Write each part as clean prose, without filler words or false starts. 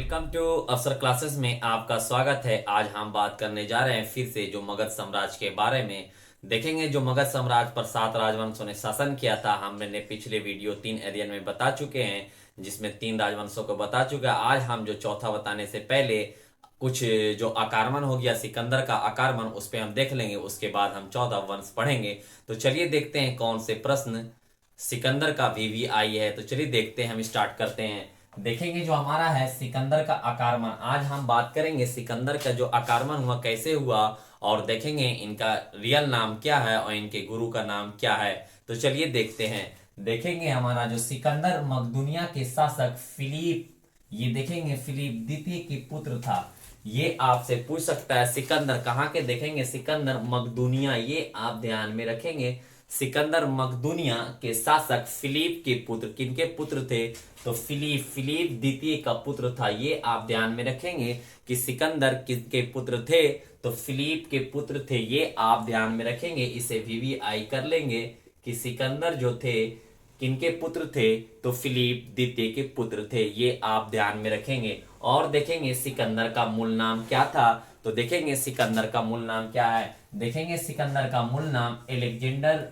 Welcome to अफसर classes में आपका स्वागत है। आज हम बात करने जा रहे हैं फिर से जो मगध साम्राज्य के बारे में। देखेंगे जो मगध साम्राज्य पर 7 राजवंशों ने शासन किया था। हमने पिछले वीडियो 3 अध्ययन में बता चुके हैं, जिसमें 3 राजवंशों को बता चुका। आज हम जो चौथा बताने से पहले कुछ जो आक्रमण हो गया सिकंदर का आक्रमण, उस पर हम देख लेंगे। उसके बाद हम 14 वंश पढ़ेंगे। तो चलिए देखते हैं कौन से प्रश्न सिकंदर का वीवीआई है। तो चलिए देखते हैं, हम स्टार्ट करते हैं। देखेंगे जो हमारा है सिकंदर का आक्रमण। आज हम बात करेंगे सिकंदर का जो आक्रमण हुआ कैसे हुआ, और देखेंगे इनका रियल नाम क्या है और इनके गुरु का नाम क्या है। तो चलिए देखते हैं। देखेंगे हमारा जो सिकंदर मकदूनिया के शासक फिलिप, ये देखेंगे फिलिप द्वितीय के पुत्र था। ये आपसे पूछ सकता है सिकंदर कहाँ के। देखेंगे सिकंदर मकदूनिया, ये आप ध्यान में रखेंगे। सिकंदर मकदूनिया के शासक फिलिप के पुत्र, किनके पुत्र थे? तो फिलिप द्वितीय का पुत्र था। ये आप ध्यान में रखेंगे कि सिकंदर किसके पुत्र थे? तो फिलिप के पुत्र थे। ये आप ध्यान में रखेंगे, इसे वीवीआई कर लेंगे कि सिकंदर जो थे किनके पुत्र थे? तो फिलिप द्वितीय के पुत्र थे। ये आप ध्यान में रखेंगे। और देखेंगे सिकंदर का मूल नाम क्या था। तो देखेंगे सिकंदर का मूल नाम क्या है। देखेंगे सिकंदर का मूल नाम एलेक्जेंडर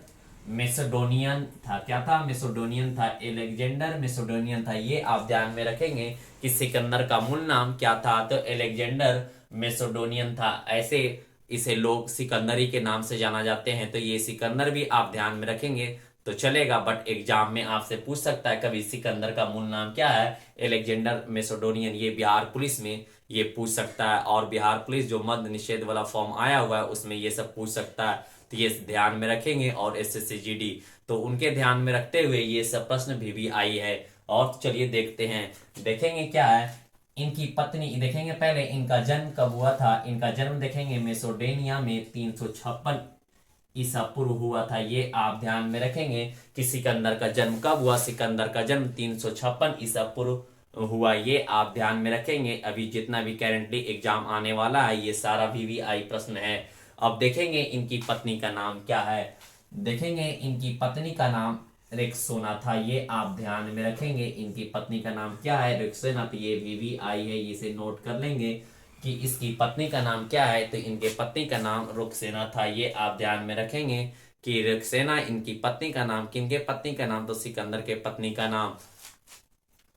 मेसिडोनियन था। क्या था? मेसिडोनियन था। एलेक्जेंडर मेसिडोनियन था। ये आप ध्यान में रखेंगे कि सिकंदर का मूल नाम क्या था। तो एलेक्जेंडर मेसिडोनियन था। ऐसे इसे लोग सिकंदरी के नाम से जाना जाते हैं। तो ये सिकंदर भी आप ध्यान में रखेंगे तो चलेगा, बट एग्जाम में आपसे पूछ सकता है कभी सिकंदर का मूल नाम क्या है। एलेक्जेंडर मेसिडोनियन, ये बिहार पुलिस में ये पूछ सकता है। और बिहार पुलिस जो मद्य निषेध वाला फॉर्म आया हुआ है उसमें ये सब पूछ सकता है। तो ये ध्यान में रखेंगे। और एसएससी जीडी तो उनके ध्यान में रखते हुए ये सब प्रश्न भी आई है। और चलिए देखते हैं। देखेंगे क्या है इनकी पत्नी। देखेंगे पहले इनका जन्म कब हुआ था। इनका जन्म देखेंगे मेसोडेनिया में 356 ईसा पूर्व हुआ था। ये आप ध्यान में रखेंगे कि सिकंदर का जन्म कब हुआ। सिकंदर का जन्म 356 ईसा पूर्व हुआ। ये आप ध्यान में रखेंगे। अभी जितना भी करेंटली एग्जाम आने वाला है ये सारा वीवीआई प्रश्न है। अब देखेंगे इनकी पत्नी का नाम क्या है। देखेंगे इनकी पत्नी का नाम रेक्सोना था। ये आप ध्यान में रखेंगे। इनकी पत्नी का नाम क्या है? रेक्सोना। तो ये वीवीआई है, इसे नोट कर लेंगे कि इसकी पत्नी का नाम क्या है। तो इनके पत्नी का नाम रुक्सेना था। ये आप ध्यान में रखेंगे कि रुक्सेना इनकी पत्नी का नाम। किनके पत्नी का नाम? तो सिकंदर के पत्नी का नाम।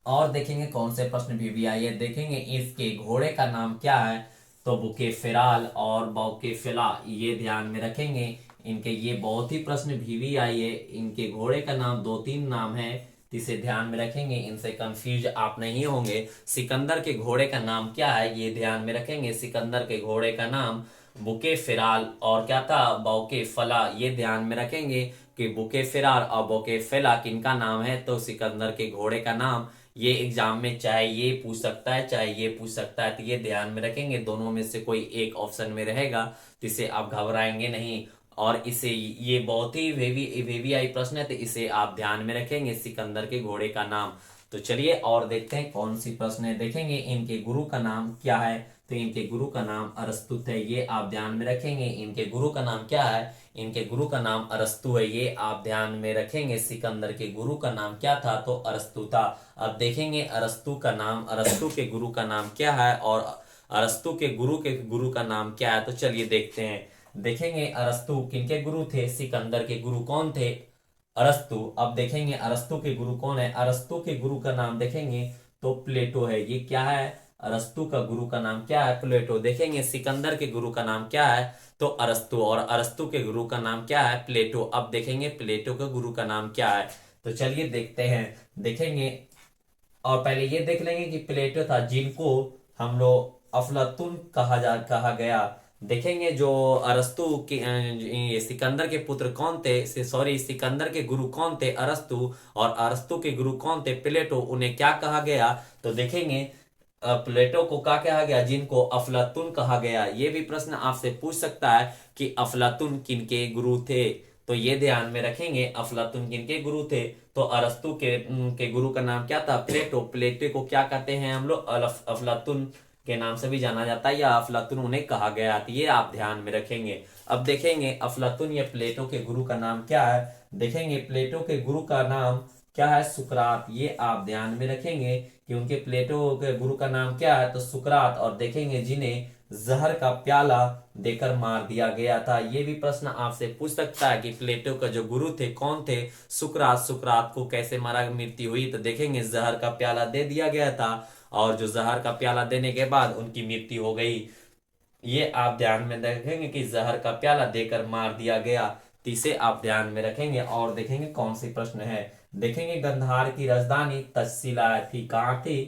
और देखेंगे कौन से प्रश्न भी आई है। देखेंगे इसके घोड़े का नाम क्या है। तो बुके फिराल और बौके फिला, ये ध्यान में रखेंगे। इनके ये बहुत ही प्रश्न भी आई है। इनके घोड़े का नाम 2-3 नाम है, तो इसे ध्यान में रखेंगे। इनसे कंफ्यूज आप नहीं होंगे। सिकंदर के घोड़े का नाम क्या है ये ध्यान में रखेंगे। सिकंदर के घोड़े का नाम बुके फिराल और क्या था? बौके फला। ये ध्यान में रखेंगे कि बुके फिराल और बौके फला किनका नाम है। तो सिकंदर के घोड़े का नाम। ये एग्जाम में चाहे ये पूछ सकता है चाहे ये पूछ सकता है, तो ये ध्यान में रखेंगे। दोनों में से कोई एक ऑप्शन में रहेगा, तो इसे आप घबराएंगे नहीं। और इसे ये बहुत ही वीवीआई प्रश्न है, तो इसे आप ध्यान में रखेंगे सिकंदर के घोड़े का नाम। तो चलिए और देखते हैं कौन सी प्रश्न है। देखेंगे इनके गुरु का नाम क्या है। तो इनके गुरु का नाम अरस्तुत है। ये आप ध्यान में रखेंगे। इनके गुरु का नाम क्या है? इनके गुरु का नाम अरस्तु है। ये आप ध्यान में रखेंगे। सिकंदर के गुरु का नाम क्या था? तो अरस्तु था। अब देखेंगे अरस्तु का नाम, अरस्तु के गुरु का नाम क्या है और अरस्तु के गुरु का नाम क्या है। तो चलिए देखते हैं। देखेंगे अरस्तु किनके गुरु थे। सिकंदर के गुरु कौन थे? अरस्तु। अब देखेंगे अरस्तु के गुरु कौन है। अरस्तु के गुरु का नाम देखेंगे तो प्लेटो है। ये क्या है? अरस्तु का गुरु का नाम क्या है? प्लेटो। देखेंगे सिकंदर के गुरु का नाम क्या है। तो अरस्तु। और अरस्तु के गुरु का नाम क्या है? प्लेटो। अब देखेंगे प्लेटो के गुरु का नाम क्या है। तो चलिए देखते हैं। देखेंगे और पहले ये देख लेंगे कि प्लेटो था जिनको हम लोग अफलातून कहा गया। देखेंगे जो अरस्तु के ये सिकंदर के पुत्र कौन थे, सॉरी सिकंदर के गुरु कौन थे? अरस्तु। और अरस्तु के गुरु कौन थे? प्लेटो। उन्हें क्या कहा गया? तो देखेंगे प्लेटो को क्या कहा गया? जिनको अफलातून कहा गया। ये भी प्रश्न आपसे पूछ सकता है कि अफलातून किनके गुरु थे। तो ये ध्यान में रखेंगे अफलातून किनके गुरु थे। तो अरस्तु के गुरु का नाम क्या था? प्लेटो। प्लेटो को क्या कहते हैं हम लोग? अफलातून के नाम से भी जाना जाता है, या अफलातून उन्हें कहा गया। तो ये आप ध्यान में रखेंगे। अब देखेंगे अफलातून या प्लेटो के गुरु का नाम क्या है। देखेंगे प्लेटो के गुरु का नाम क्या है, सुकरात। ये आप ध्यान में रखेंगे कि उनके प्लेटो के गुरु का नाम क्या है, तो सुकरात। और देखेंगे जिन्हें जहर का प्याला देकर मार दिया गया था। ये भी प्रश्न आपसे पूछ सकता है कि प्लेटो का जो गुरु थे कौन थे, सुकरात। सुकरात को कैसे मारा, मृत्यु हुई, तो देखेंगे जहर का प्याला दे दिया गया था, और जो जहर का प्याला देने के बाद उनकी मृत्यु हो गई। ये आप ध्यान में रखेंगे कि जहर का प्याला देकर मार दिया गया, तो इसे आप ध्यान में रखेंगे। और देखेंगे कौन सी प्रश्न है, देखेंगे गंधार की राजधानी तक्षशिला थी, कहाँ थी,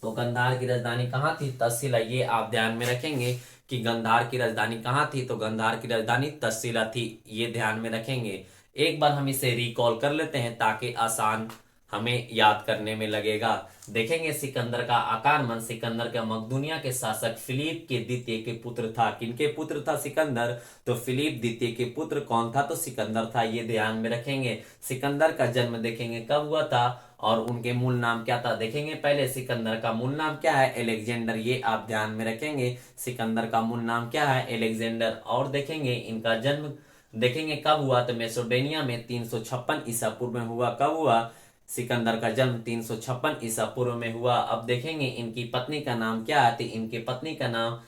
तो गंधार की राजधानी कहाँ थी, तक्षशिला। ये आप ध्यान में रखेंगे कि गंधार की राजधानी कहाँ थी, तो गंधार की राजधानी तक्षशिला थी। ये ध्यान में रखेंगे। एक बार हम इसे रिकॉल कर लेते हैं ताकि आसान हमें याद करने में लगेगा। देखेंगे सिकंदर का आक्रमण, सिकंदर का मकदूनिया के शासक फिलिप के द्वितीय के पुत्र था। किनके पुत्र था सिकंदर, तो फिलिप द्वितीय के पुत्र कौन था, तो सिकंदर था। ये ध्यान में रखेंगे। सिकंदर का जन्म देखेंगे कब हुआ था, और उनके मूल नाम क्या था, देखेंगे पहले सिकंदर का मूल नाम क्या है, एलेक्जेंडर। ये आप ध्यान में रखेंगे, सिकंदर का मूल नाम क्या है, एलेक्जेंडर। और देखेंगे इनका जन्म देखेंगे कब हुआ, तो मैसेडोनिया में 356 ईसा पूर्व में हुआ। कब हुआ, सिकंदर का जन्म 356 ईसा पूर्व में हुआ। अब देखेंगे इनकी पत्नी का नाम क्या है, तो इनकी पत्नी का नाम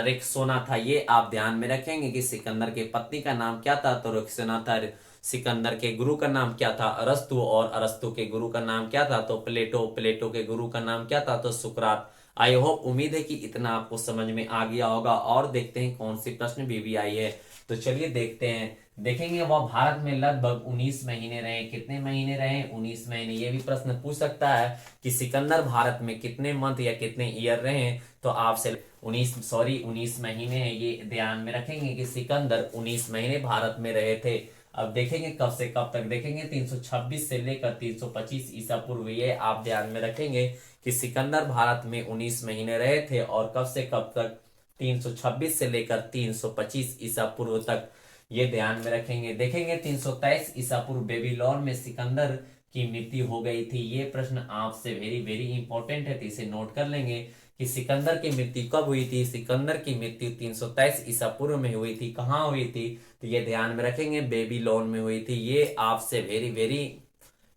रेक्सोना था। ये आप ध्यान में रखेंगे कि सिकंदर के पत्नी का नाम क्या था, तो रेक्सोना था। सिकंदर के गुरु का नाम क्या था, अरस्तु। और अरस्तु के गुरु का नाम क्या था, तो प्लेटो। प्लेटो के गुरु का नाम क्या था, तो सुकरात। आई होप, उम्मीद है कि इतना आपको समझ में आ गया होगा। और देखते हैं कौन सी प्रश्न भी आई है, तो चलिए देखते हैं। देखेंगे वह भारत में लगभग 19 महीने रहे। कितने महीने रहे, 19 महीने। ये भी प्रश्न पूछ सकता है कि सिकंदर भारत में कितने मंथ या कितने ईयर रहे, तो आपसे 19 महीने हैं। ये ध्यान में रखेंगे कि सिकंदर 19 महीने भारत में रहे थे। अब देखेंगे कब से कब तक, देखेंगे 326 से लेकर 325 ईसा पूर्व। ये आप ध्यान में रखेंगे कि सिकंदर भारत में 19 महीने रहे थे, और कब से कब तक, 326 से लेकर 325 ईसा पूर्व तक। ये ध्यान में रखेंगे। देखेंगे 323 ईसा पूर्व बेबीलोन में सिकंदर की मृत्यु हो गई थी। ये प्रश्न आपसे वेरी वेरी इंपॉर्टेंट है, तो इसे नोट कर लेंगे कि सिकंदर की मृत्यु कब हुई थी। सिकंदर की मृत्यु 323 ईसा पूर्व में हुई थी। कहाँ हुई थी, तो ये ध्यान में रखेंगे, बेबीलोन में हुई थी। ये आपसे वेरी वेरी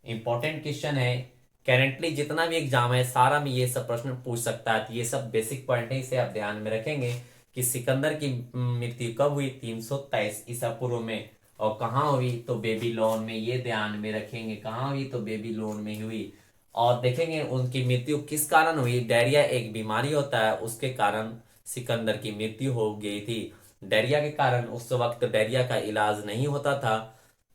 इंपॉर्टेंट क्वेश्चन है। करेंटली जितना भी एग्जाम है सारा में ये सब प्रश्न पूछ सकता है, तो ये सब बेसिक पॉइंट है, इसे आप ध्यान में रखेंगे कि सिकंदर की मृत्यु कब हुई, 323 ईसा पूर्व में। और कहाँ हुई, तो बेबीलोन में। ये ध्यान में रखेंगे, कहाँ हुई, तो बेबीलोन में हुई। और देखेंगे उनकी मृत्यु किस कारण हुई, डायरिया एक बीमारी होता है, उसके कारण सिकंदर की मृत्यु हो गई थी। डायरिया के कारण, उस वक्त डायरिया का इलाज नहीं होता था,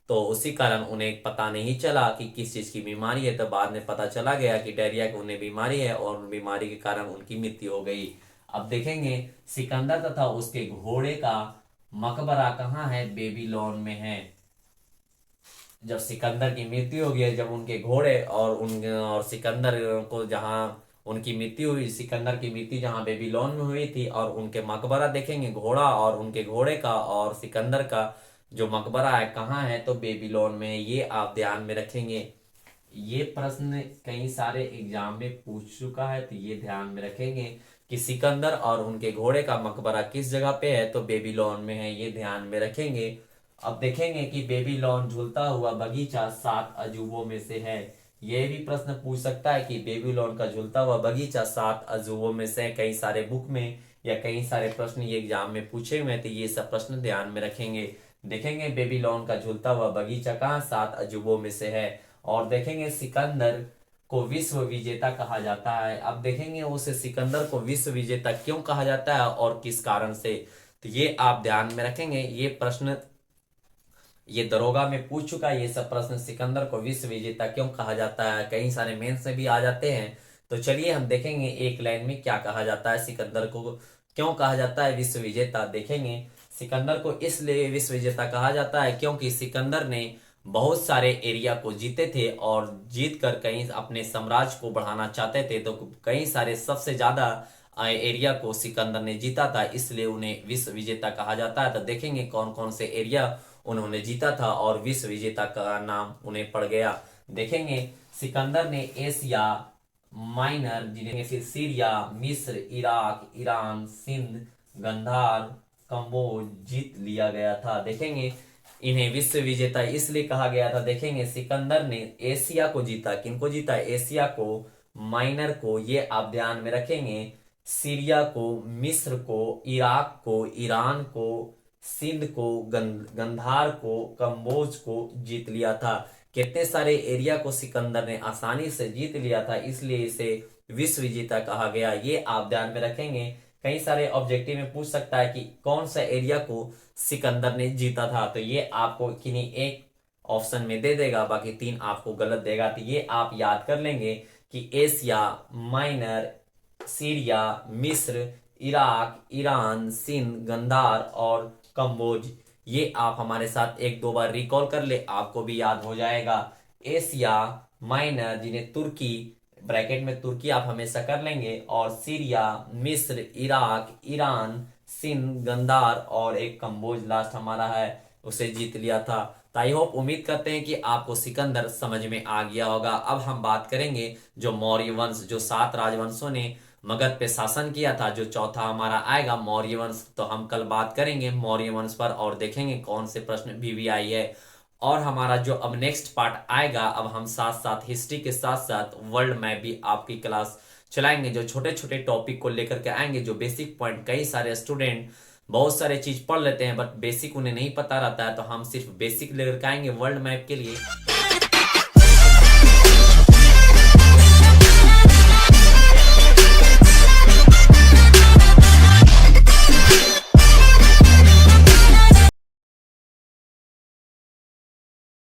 तो उसी कारण उन्हें पता नहीं चला कि किस चीज की बीमारी है। तो बाद में पता चला गया कि डायरिया की उन्हें बीमारी है, और बीमारी के कारण उनकी मृत्यु हो गई। अब देखेंगे सिकंदर तथा उसके घोड़े का मकबरा कहाँ है, बेबीलोन में है। जब सिकंदर की मृत्यु हो गई, जब उनके घोड़े और सिकंदर को जहाँ उनकी मृत्यु हुई, सिकंदर की मृत्यु जहाँ बेबीलोन में हुई थी, और उनके मकबरा देखेंगे, घोड़ा और उनके घोड़े का और सिकंदर का जो मकबरा है कहाँ है, तो बेबीलोन में। ये आप ध्यान में रखेंगे। ये प्रश्न कई सारे एग्जाम में पूछ चुका है, तो ये ध्यान में रखेंगे कि सिकंदर और उनके घोड़े का मकबरा किस जगह पे है, तो बेबीलोन में है। ये ध्यान में रखेंगे। अब देखेंगे कि बेबीलोन झूलता हुआ बगीचा 7 अजूबों में से है। ये भी प्रश्न पूछ सकता है कि बेबीलोन का झूलता हुआ बगीचा 7 अजूबों में से, कई सारे बुक में या कई सारे प्रश्न ये एग्जाम में पूछे हुए हैं, तो ये सब प्रश्न ध्यान में रखेंगे। देखेंगे बेबीलोन का झूलता हुआ बगीचा कहाँ, 7 अजूबों में से है। और देखेंगे सिकंदर को विश्व विजेता कहा जाता है। अब देखेंगे उसे सिकंदर को विश्व विजेता क्यों कहा जाता है और किस कारण से, तो ये आप ध्यान में रखेंगे। ये प्रश्न ये दरोगा में पूछ चुका है, ये सब प्रश्न सिकंदर को विश्व विजेता क्यों कहा जाता है, कई सारे मेंस में भी आ जाते हैं। तो चलिए हम देखेंगे एक लाइन में क्या कहा जाता है, सिकंदर को क्यों कहा जाता है विश्व विजेता। देखेंगे सिकंदर को इसलिए विश्व विजेता कहा जाता है क्योंकि सिकंदर ने बहुत सारे एरिया को जीते थे, और जीत कर कहीं अपने साम्राज्य को बढ़ाना चाहते थे, तो कई सारे सबसे ज्यादा एरिया को सिकंदर ने जीता था, इसलिए उन्हें विश्व विजेता कहा जाता है। तो देखेंगे कौन कौन से एरिया उन्होंने जीता था और विश्व विजेता का नाम उन्हें पड़ गया। देखेंगे सिकंदर ने एशिया माइनर, जिन्हें फिर सीरिया, मिस्र, इराक, ईरान, सिंध, गंधार, कंबोज जीत लिया गया था। देखेंगे इन्हें विश्व विजेता इसलिए कहा गया था। देखेंगे सिकंदर ने एशिया को जीता। किनको जीता? एशिया को, माइनर को, ये आप ध्यान में रखेंगे, सीरिया को, मिस्र को, इराक को, ईरान को, सिंध को, गंधार को, कंबोज को जीत लिया था। कितने सारे एरिया को सिकंदर ने आसानी से जीत लिया था, इसलिए इसे विश्व विजेता कहा गया। ये आप ध्यान में रखेंगे। कई सारे ऑब्जेक्टिव में पूछ सकता है कि कौन सा एरिया को सिकंदर ने जीता था, तो ये आपको किन्हीं एक ऑप्शन में दे देगा, बाकी 3 आपको गलत देगा। तो ये आप याद कर लेंगे कि एशिया, माइनर, सीरिया, मिस्र, इराक, ईरान, सिंध, गंधार और कंबोज। ये आप हमारे साथ एक दो बार रिकॉल कर ले, आपको भी याद हो जाएगा। एशिया, माइनर जिन्हें तुर्की, ब्रैकेट में तुर्की आप हमेशा कर लेंगे, और सीरिया, मिस्र, इराक, ईरान, सिंध, गंधार और एक कंबोज लास्ट हमारा है, उसे जीत लिया था। तो आई होप, उम्मीद करते हैं कि आपको सिकंदर समझ में आ गया होगा। अब हम बात करेंगे जो मौर्य वंश, जो 7 राजवंशों ने मगध पे शासन किया था, जो चौथा हमारा आएगा मौर्य वंश। तो हम कल बात करेंगे मौर्य वंश पर और देखेंगे कौन से प्रश्न भी आई है। और हमारा जो अब नेक्स्ट पार्ट आएगा, अब हम साथ साथ हिस्ट्री के साथ साथ वर्ल्ड मैप भी आपकी क्लास चलाएंगे, जो छोटे छोटे टॉपिक को लेकर के आएंगे, जो बेसिक पॉइंट कई सारे स्टूडेंट बहुत सारे चीज पढ़ लेते हैं बट बेसिक उन्हें नहीं पता रहता है, तो हम सिर्फ बेसिक लेकर के आएंगे वर्ल्ड मैप के लिए।